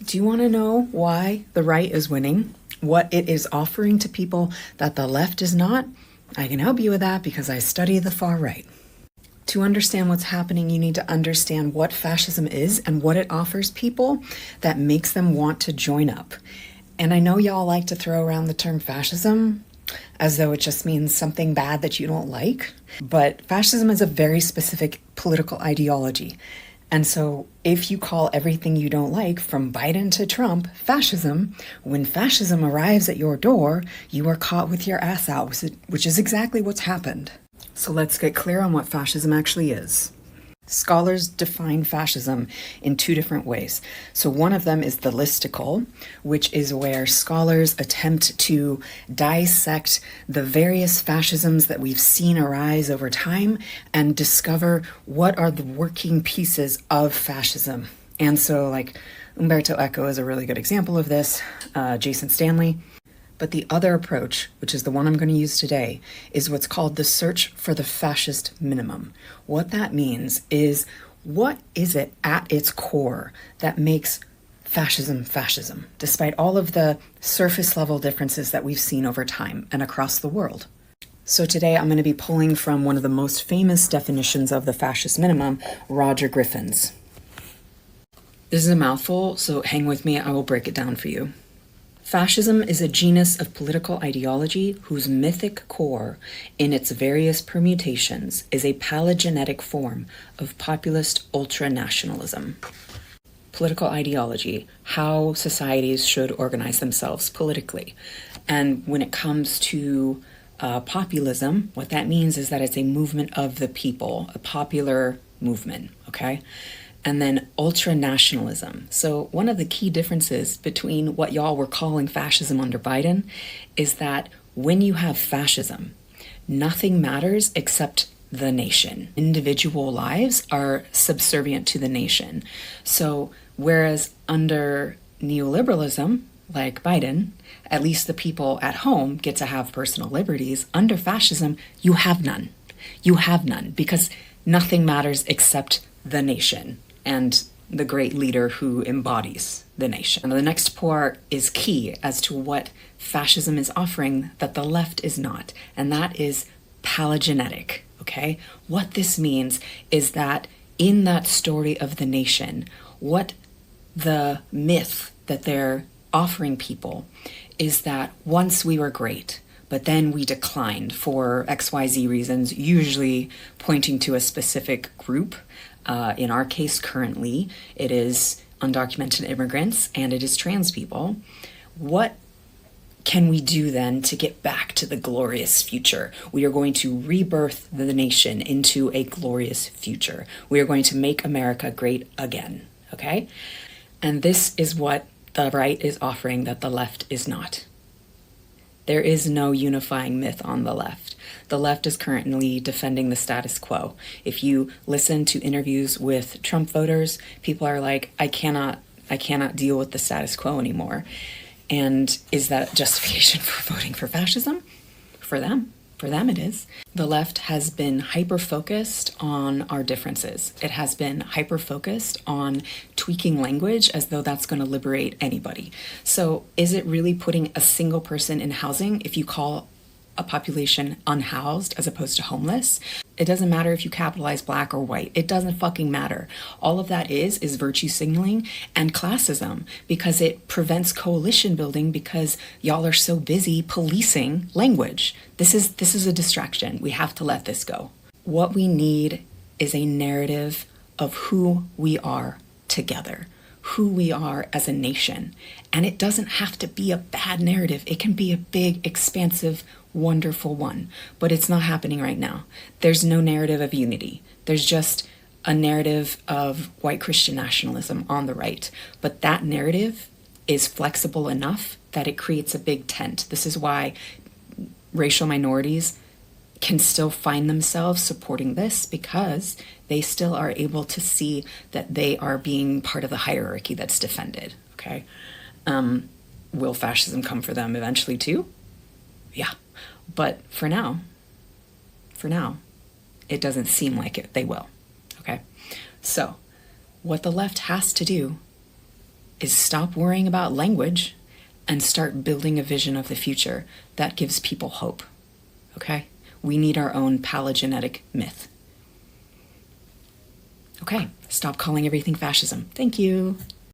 Do you want to know why the right is winning? What it is offering to people that the left is not? I can help you with that because I study the far right. To understand what's happening, you need to understand what fascism is and what it offers people that makes them want to join up. And I know y'all like to throw around the term fascism as though it just means something bad that you don't like. But fascism is a very specific political ideology. And so if you call everything you don't like, from Biden to Trump, fascism, when fascism arrives at your door, you are caught with your ass out, which is exactly what's happened. So let's get clear on what fascism actually is. Scholars define fascism in two different ways. So one of them is the listicle, which is where scholars attempt to dissect the various fascisms that we've seen arise over time and discover what are the working pieces of fascism. And so like Umberto Eco is a really good example of this, Jason Stanley. But the other approach, which is the one I'm going to use today, is what's called the search for the fascist minimum. What that means is, what is it at its core that makes fascism fascism, despite all of the surface level differences that we've seen over time and across the world? So today I'm going to be pulling from one of the most famous definitions of the fascist minimum, Roger Griffin's. This is a mouthful, so hang with me, I will break it down for you. Fascism is a genus of political ideology whose mythic core, in its various permutations, is a paleogenetic form of populist ultranationalism. Political ideology, how societies should organize themselves politically. And when it comes to populism, what that means is that it's a movement of the people, a popular movement, okay? And then ultranationalism. So one of the key differences between what y'all were calling fascism under Biden is that when you have fascism, nothing matters except the nation. Individual lives are subservient to the nation. So whereas under neoliberalism, like Biden, at least the people at home get to have personal liberties, under fascism, you have none. You have none because nothing matters except the nation and the great leader who embodies the nation. And the next part is key as to what fascism is offering that the left is not, and that is paleogenetic, okay? What this means is that in that story of the nation, what the myth that they're offering people is that once we were great, but then we declined for XYZ reasons, usually pointing to a specific group. In our case, currently, it is undocumented immigrants and it is trans people. What can we do then to get back to the glorious future? We are going to rebirth the nation into a glorious future. We are going to make America great again, okay? And this is what the right is offering that the left is not. There is no unifying myth on the left. The left is currently defending the status quo. If you listen to interviews with Trump voters, people are like, I cannot deal with the status quo anymore. And is that justification for voting for fascism? For them. For them it is. The left has been hyper-focused on our differences. It has been hyper-focused on tweaking language as though that's going to liberate anybody. So is it really putting a single person in housing if you call a population unhoused as opposed to homeless? It doesn't matter if you capitalize black or white. It doesn't fucking matter. All of that is virtue signaling and classism because it prevents coalition building because y'all are so busy policing language. This is a distraction. We have to let this go. What we need is a narrative of who we are together, who we are as a nation. And it doesn't have to be a bad narrative. It can be a big, expansive, wonderful one, but it's not happening right now. There's no narrative of unity. There's just a narrative of white Christian nationalism on the right. But that narrative is flexible enough that it creates a big tent. This is why racial minorities can still find themselves supporting this because they still are able to see that they are being part of the hierarchy that's defended, okay? Will fascism come for them eventually too? Yeah. But for now, it doesn't seem like it. They will, okay? So what the left has to do is stop worrying about language and start building a vision of the future that gives people hope. Okay? We need our own paleogenetic myth. Okay, stop calling everything fascism. Thank you.